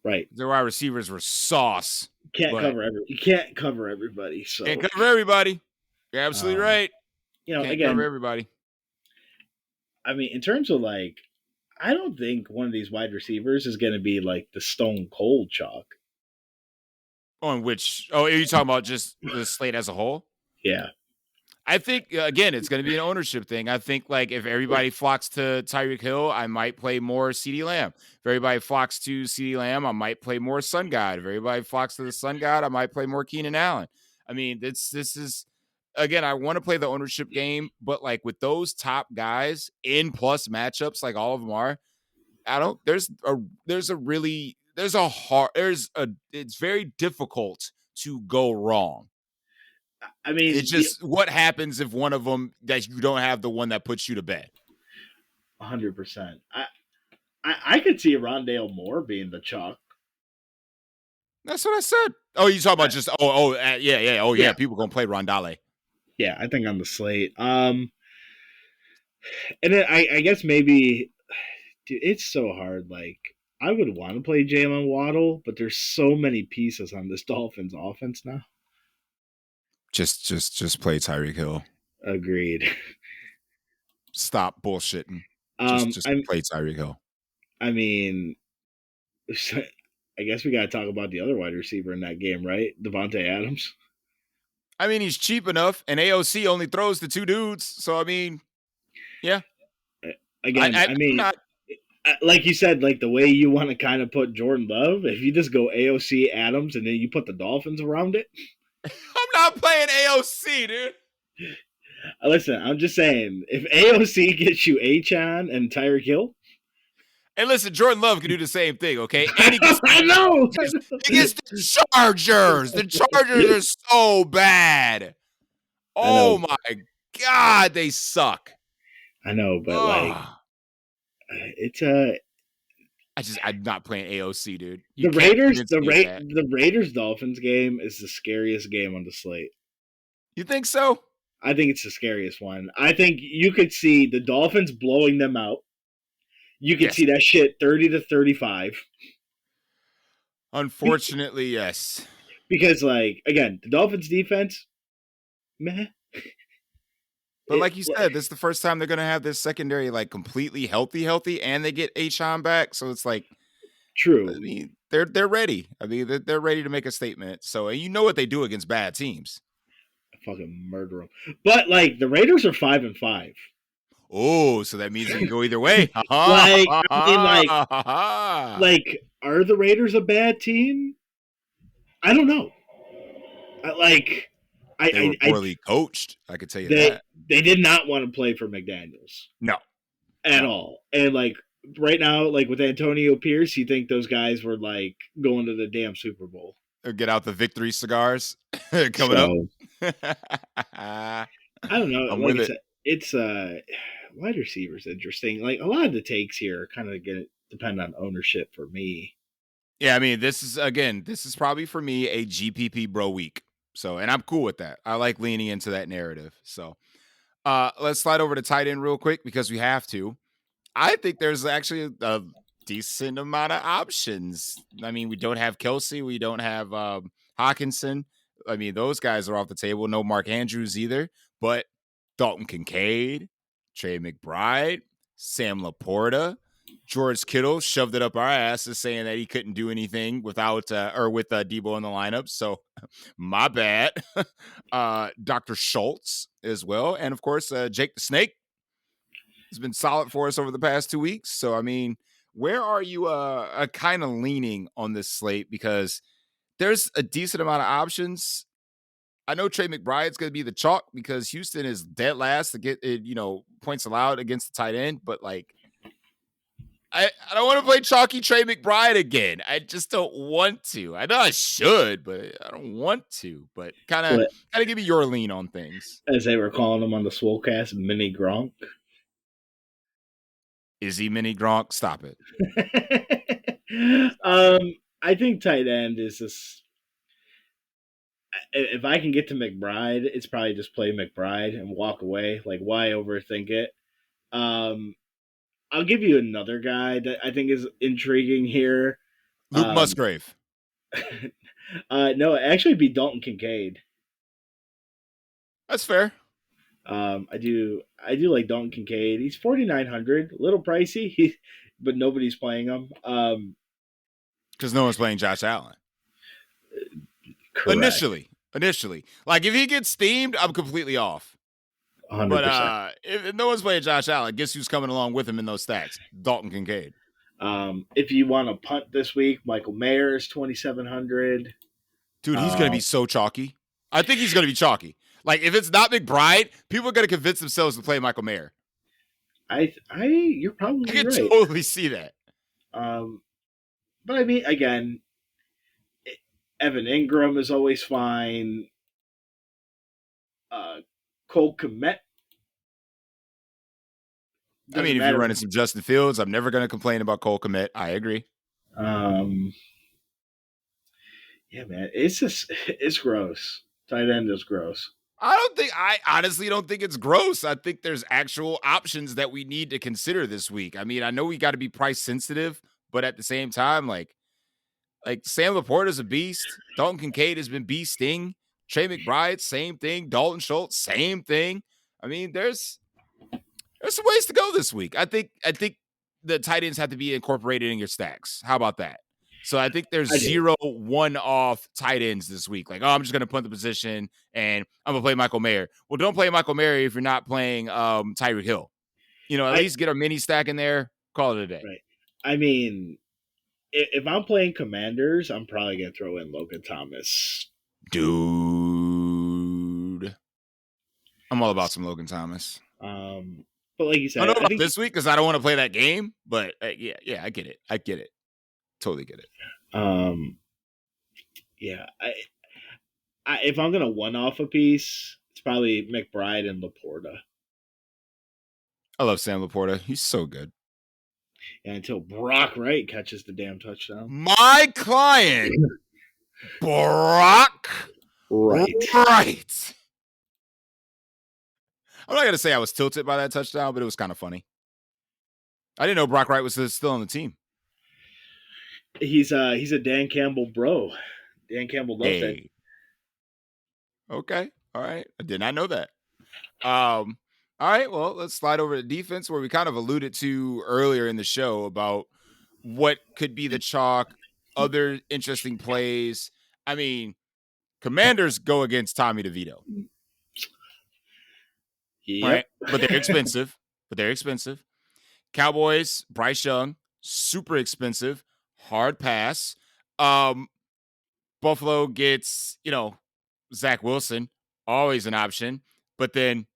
Right. Their wide receivers were sauce. You can't cover everybody. So can't cover everybody. You're absolutely right. Can't cover everybody. I mean, in terms of I don't think one of these wide receivers is going to be the stone cold chalk. On which? Oh, are you talking about just the slate as a whole? Yeah. I think, again, it's going to be an ownership thing. I think, if everybody flocks to Tyreek Hill, I might play more CeeDee Lamb. If everybody flocks to CeeDee Lamb, I might play more Sun God. If everybody flocks to the Sun God, I might play more Keenan Allen. I mean, this is, again, I want to play the ownership game, but, with those top guys in plus matchups, all of them are, it's very difficult to go wrong. I It's mean, just what happens if one of them that you don't have the one that puts you to bed. 100%. I could see Rondale Moore being the chalk. That's what I said. Oh, you talking about I, just yeah. Oh yeah, yeah, people gonna play Rondale. yeah. I think on the slate. And then I guess maybe, dude, it's so hard. Like, I would want to play Jalen Waddle, but there's so many pieces on this Dolphins offense now. Just play Tyreek Hill. Agreed. Stop bullshitting. Um, Just I'm. play Tyreek Hill. I mean, I guess we got to talk about the other wide receiver in that game, right? Devontae Adams. I mean, he's cheap enough, and AOC only throws to two dudes. So I mean, yeah. Again, I I'm mean, not. like you said, like the way you want to kind of put Jordan Love, if you just go AOC Adams and then you put the Dolphins around it. I'm not playing AOC, dude. Listen, I'm just saying, if AOC gets you Achon and Tyreek Hill, And listen, Jordan Love can do the same thing, okay? And he gets I know. the Chargers. The Chargers are so bad. I know. Oh my God, they suck. I know, but like, Ugh. it's I'm not playing AOC, dude. You the can't Raiders. convince me of that. The Raiders Dolphins game is the scariest game on the slate. You think so? I think it's the scariest one. I think you could see the Dolphins blowing them out. You could Yes. see that shit 30-35. Unfortunately, yes. Because, like, again, the Dolphins defense, meh. But like you said, this is the first time they're going to have this secondary like completely healthy, and they get Achon back. So it's like, True. I mean, they're ready. I mean, they're ready to make a statement. So you know what they do against bad teams. I fucking murder them. But, like, the Raiders are 5-5. Oh, so that means you can go either way. Like, I mean, like, are the Raiders a bad team? I don't know. They were poorly coached. I could tell you they that. they did not want to play for McDaniels No, at all. And like right now, like with Antonio Pierce, you think those guys were like going to the damn Super Bowl. Get out the victory cigars coming up. I don't know. I'm Like with I it. said, it's wide receivers interesting. Like a lot of the takes here are kind of gonna depend on ownership for me. Yeah, I mean, this is probably for me a GPP bro week. So, and I'm cool with that. I like leaning into that narrative. So, let's slide over to tight end real quick because we have to. I think there's actually a decent amount of options. I mean, we don't have Kelsey, we don't have Hawkinson. I mean, those guys are off the table. No Mark Andrews either, but Dalton Kincaid, Trey McBride, Sam Laporta, George Kittle shoved it up our asses saying that he couldn't do anything without or with Debo in the lineup. So my bad. Dr. Schultz as well. And of course, Jake the Snake has been solid for us over the past 2 weeks. So, I mean, where are you kind of leaning on this slate? Because there's a decent amount of options. I know Trey McBride's going to be the chalk because Houston is dead last to get it, points allowed against the tight end. But like, I don't want to play chalky Trey McBride again. I just don't want to. I know I should, but I don't want to. But kind of give me your lean on things. As they were calling him on the Swolecast, Mini Gronk. Is he mini Gronk? Stop it. I think tight end is this. If I can get to McBride, it's probably just play McBride and walk away. Like, why overthink it? I'll give you another guy that I think is intriguing here. Luke Musgrave. No, actually, it'd be Dalton Kincaid. That's fair. I do like Dalton Kincaid. He's 4,900, a little pricey, but nobody's playing him. Because no one's playing Josh Allen. Correct. Initially. Like, if he gets steamed, I'm completely off. 100%. But if no one's playing Josh Allen, guess who's coming along with him in those stacks? Dalton Kincaid. If you want to punt this week, Michael Mayer is 2,700. Dude, he's going to be so chalky. I think he's going to be chalky. Like, if it's not McBride, people are going to convince themselves to play Michael Mayer. You're probably I can right. totally see that. But I mean, again, Evan Ingram is always fine. uh, Cole Komet. I Doesn't mean, if you're matter. running some Justin Fields, I'm never going to complain about Cole Kmet. I agree. Um, yeah, man, it's just it's gross. Tight end is gross. I honestly don't think it's gross. I think there's actual options that we need to consider this week. I mean, I know we got to be price sensitive, but at the same time, like Sam Laporta's a beast. Dalton Kincaid has been beasting. Trey McBride, same thing. Dalton Schultz, same thing. I mean, there's some ways to go this week. I think the tight ends have to be incorporated in your stacks. How about that? So I think there's I do. 0 one-off tight ends this week. Like, oh, I'm just gonna punt the position and I'm gonna play Michael Mayer. Well, don't play Michael Mayer if you're not playing Tyreek Hill. At I least get a mini stack in there. Call it a day. right. I mean, if I'm playing Commanders, I'm probably gonna throw in Logan Thomas. Dude. I'm all about some Logan Thomas. But like you I don't said, know I about think this week because I don't want to play that game, but yeah, I get it. I get it. Totally get it. um, yeah, if I'm gonna one off a piece, it's probably McBride and Laporta. I love Sam Laporta. He's so good. And until Brock Wright catches the damn touchdown. My client, Brock Right. Wright. I'm not going to say I was tilted by that touchdown, but it was kind of funny. I didn't know Brock Wright was still on the team. He's a Dan Campbell bro. Dan Campbell loves that. Okay. All right. I did not know that. All right. Well, let's slide over to defense where we kind of alluded to earlier in the show about what could be the chalk, other interesting plays. I mean, Commanders go against Tommy DeVito. Yep. Right. But they're expensive. Cowboys, Bryce Young, super expensive, hard pass. Buffalo gets, Zach Wilson, always an option. But then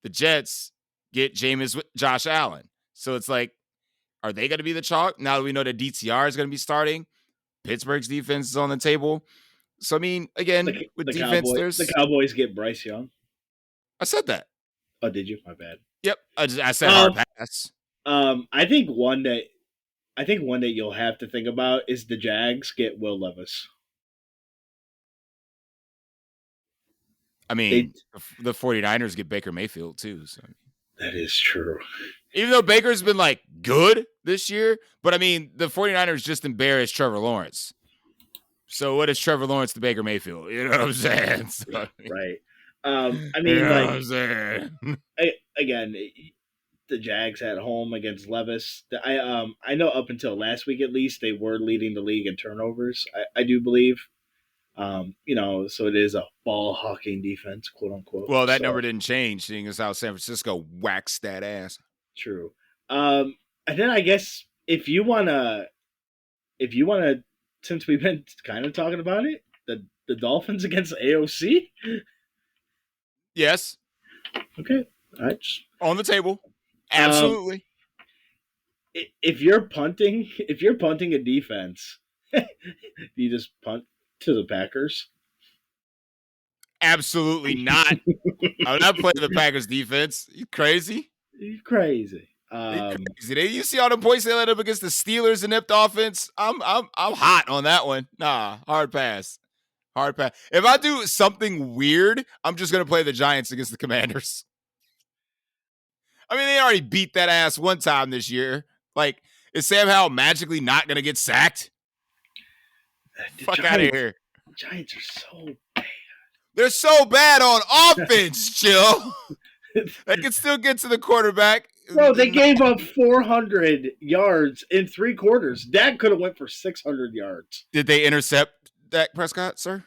the Jets get Jameis Josh Allen. So it's like, are they going to be the chalk? Now that we know that DTR is going to be starting, Pittsburgh's defense is on the table. So, I mean, again, with defense, the Cowboys get Bryce Young. I said that. Oh, did you? My bad. Yep. I said hard pass. I think one that you'll have to think about is the Jags get Will Levis. I mean, the 49ers get Baker Mayfield too. So that is true. Even though Baker's been like good this year, but I mean, the 49ers just embarrassed Trevor Lawrence. So what is Trevor Lawrence to Baker Mayfield? You know what I'm saying? So, right. I mean, you know what I'm saying? Again, the Jags at home against Levis. I know up until last week at least they were leading the league in turnovers. I do believe. So it is a ball hawking defense, quote unquote. Well, that number didn't change, seeing as how San Francisco waxed that ass. True. And then I guess if you wanna, since we've been kind of talking about it, the Dolphins against AOC. Yes. Okay. All right. On the table. Absolutely. If you're punting a defense, you just punt to the Packers? Absolutely not. I'm not playing the Packers defense. You crazy? You're crazy. You see all the points they let up against the Steelers inept offense? I'm hot on that one. Nah, hard pass. Hard pass. If I do something weird, I'm just gonna play the Giants against the Commanders. I mean, they already beat that ass one time this year. Like, is Sam Howell magically not gonna get sacked? Fuck out of here. The Giants are so bad. They're so bad on offense, Chill. They can still get to the quarterback. Bro, they gave up 400 yards in 3 quarters. Dak could have went for 600 yards. Did they intercept Dak Prescott, sir?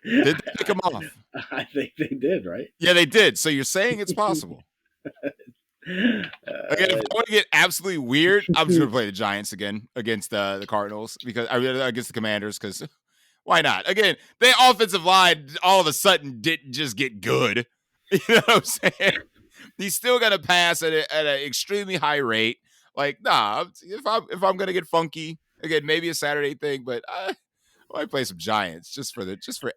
Did they pick him off? I think they did, right? Yeah, they did. So you're saying it's possible. Again, if I want to get absolutely weird, I'm just going to play the Giants again against the Cardinals against the Commanders because why not? Again, their offensive line all of a sudden didn't just get good. You know what I'm saying? He's still going to pass at an extremely high rate. Like, nah, if I'm going to get funky, again, maybe a Saturday thing, but I'm I might play some Giants just for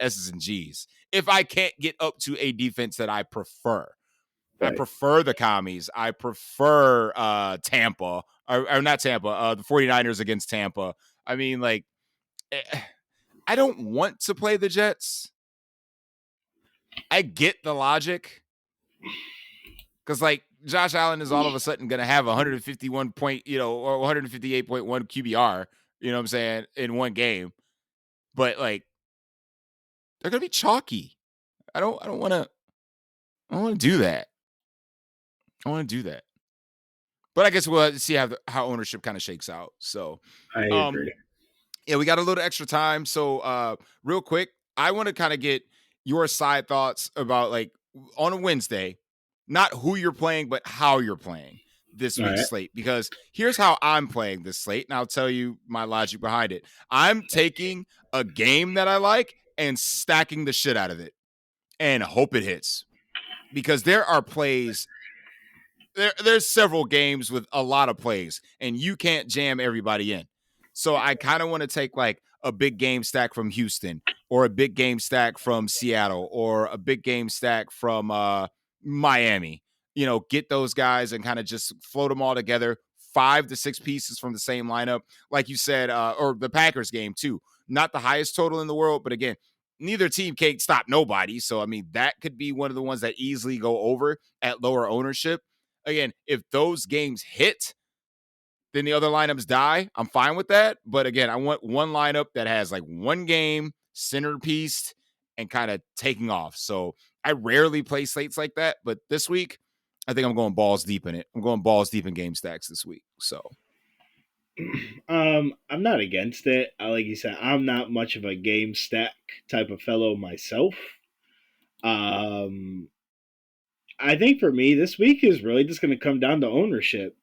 S's and G's. If I can't get up to a defense that I prefer. I Right. prefer the commies. I prefer Tampa or not Tampa, the 49ers against Tampa. I mean, like, I don't want to play the Jets. I get the logic because, like, Josh Allen is all of a sudden going to have 151 point, or 158.1 QBR, you know what I'm saying, in one game. But, like, they're going to be chalky. I don't want to, I don't want to do that. I want to do that. But I guess we'll see how ownership kind of shakes out. So, I um, agree. yeah, we got a little extra time. So, real quick, I want to kind of get your side thoughts about, like, on a Wednesday, not who you're playing, but how you're playing this All week's right. slate. Because here's how I'm playing this slate, and I'll tell you my logic behind it. I'm taking a game that I like and stacking the shit out of it and hope it hits. Because there are plays there's several games with a lot of plays, and you can't jam everybody in. So I kind of want to take like a big game stack from Houston, or a big game stack from Seattle, or a big game stack from Miami. Get those guys and kind of just float them all together. 5 to 6 pieces from the same lineup, like you said, or the Packers game too. Not the highest total in the world, but again, neither team can't stop nobody. So I mean, that could be one of the ones that easily go over at lower ownership. Again, if those games hit, then the other lineups die. I'm fine with that. But again, I want one lineup that has like one game centerpiece and kind of taking off. So I rarely play slates like that. But this week, I think I'm going balls deep in it. I'm going balls deep in game stacks this week. So I'm not against it. Like you said, I'm not much of a game stack type of fellow myself. Um, I think for me, this week is really just going to come down to ownership.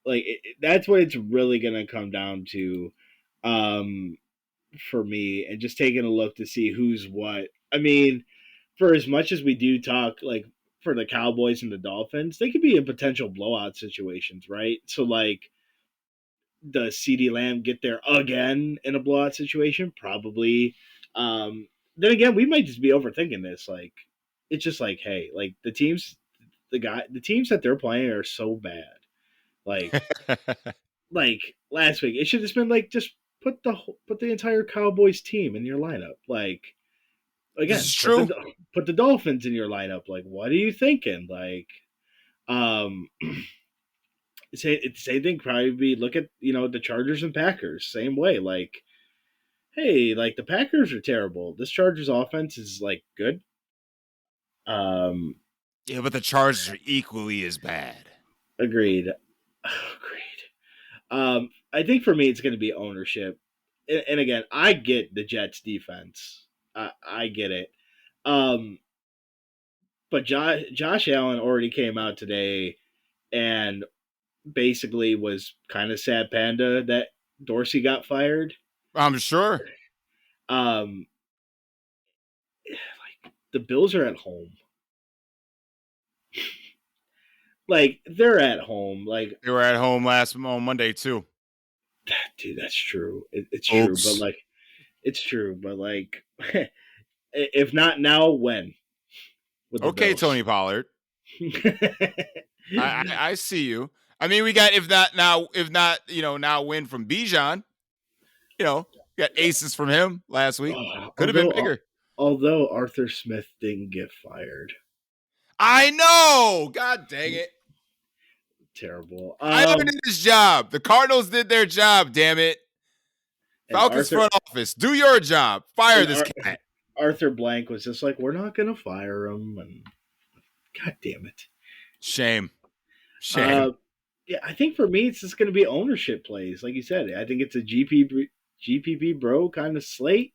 Like that's what it's really going to come down to, um, for me, and just taking a look to see who's what. I mean, for as much as we do talk, like for the Cowboys and the Dolphins, they could be in potential blowout situations, right? So like, does CD Lamb get there again in a blowout situation? Probably. Then again, we might just be overthinking this. Like, it's just like, hey, like the teams that they're playing are so bad. Like, like last week, it should have just been like just put the entire Cowboys team in your lineup. Like, this again, is true. put the Dolphins in your lineup. Like, what are you thinking? Like, um, same thing. Probably be look at the Chargers and Packers same way. Like, hey, like the Packers are terrible. This Chargers offense is like good. Um, Yeah, but the Chargers are equally as bad. agreed. Agreed. I think for me, it's going to be ownership. And again, I get the Jets defense. I get it. Um, but Josh Allen already came out today and basically was kind of sad panda that Dorsey got fired. I'm sure. Um, like the Bills are at home. Like they're at home. Like, They were at home on Monday too. dude, that's true. It's true, but Oops. like, it's true, but like, if not now, when with the Okay, Bills? Tony Pollard. I see you. I mean, we got if not, now win from Bijan. Got aces from him last week. Could have been although bigger. although Arthur Smith didn't get fired, I know. God dang it. terrible. Fireman did his job. The Cardinals did their job, damn it. And Falcons front office, do your job. Fire this cat. Arthur Blank was just like, we're not gonna fire him, and god damn it. Shame. Yeah, I think for me, it's just going to be ownership plays. Like you said, I think it's a GPP bro kind of slate.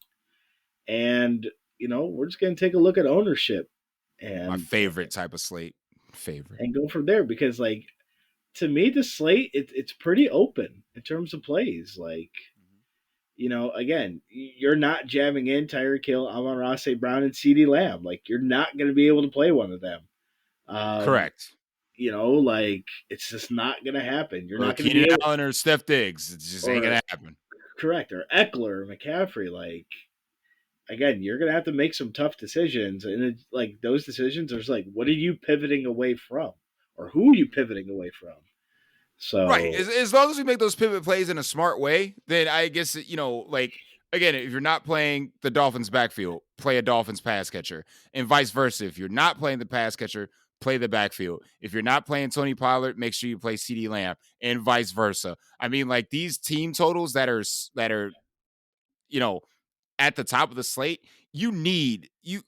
And, we're just going to take a look at ownership My and favorite type of slate. Favorite. go from there. Because, like, to me, the slate, it's pretty open in terms of plays. Like, again, you're not jamming in Tyreek Hill, Amon-Ra St. Brown, and CeeDee Lamb. Like, you're not going to be able to play one of them. Correct. Like it's just not gonna happen. You're Or not gonna Keenan be able, Allen or Steph Diggs. It just ain't or gonna happen. correct, or Eckler, or McCaffrey. Like again, you're gonna have to make some tough decisions, and it's like those decisions are just like, what are you pivoting away from, or who are you pivoting away from? Right. So As long as we make those pivot plays in a smart way, then I guess, like, again, if you're not playing the Dolphins backfield, play a Dolphins pass catcher, and vice versa. If you're not playing the pass catcher, play the backfield. If you're not playing Tony Pollard, make sure you play CD Lamb, and vice versa. I mean, like, these team totals that are you know at the top of the slate,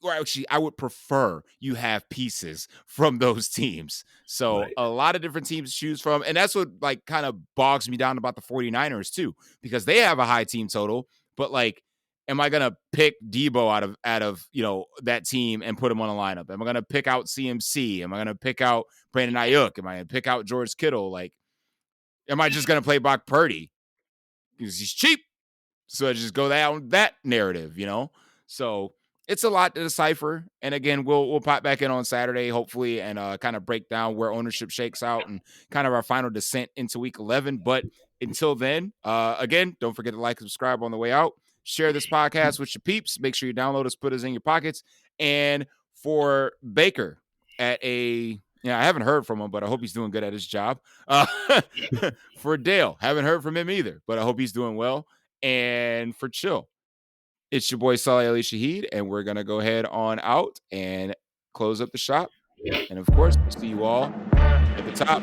or actually, I would prefer you have pieces from those teams. So right, a lot of different teams to choose from. And that's what like kind of bogs me down about the 49ers too, because they have a high team total, but like, am I gonna pick Debo out of that team and put him on a lineup? Am I gonna pick out CMC? Am I gonna pick out Brandon Ayuk? Am I gonna pick out George Kittle? Like, am I just gonna play Brock Purdy? Because he's cheap. So I just go down that narrative. So it's a lot to decipher. And again, we'll pop back in on Saturday, hopefully, and kind of break down where ownership shakes out and kind of our final descent into week 11. But until then, again, don't forget to like and subscribe on the way out. Share this podcast with your peeps. Make sure you download us, put us in your pockets. And for Baker I haven't heard from him, but I hope he's doing good at his job. For Dale, haven't heard from him either, but I hope he's doing well. And for Chill, it's your boy Saleh Ali Shaheed, and we're gonna go ahead on out and close up the shop. And of course, we'll see you all at the top.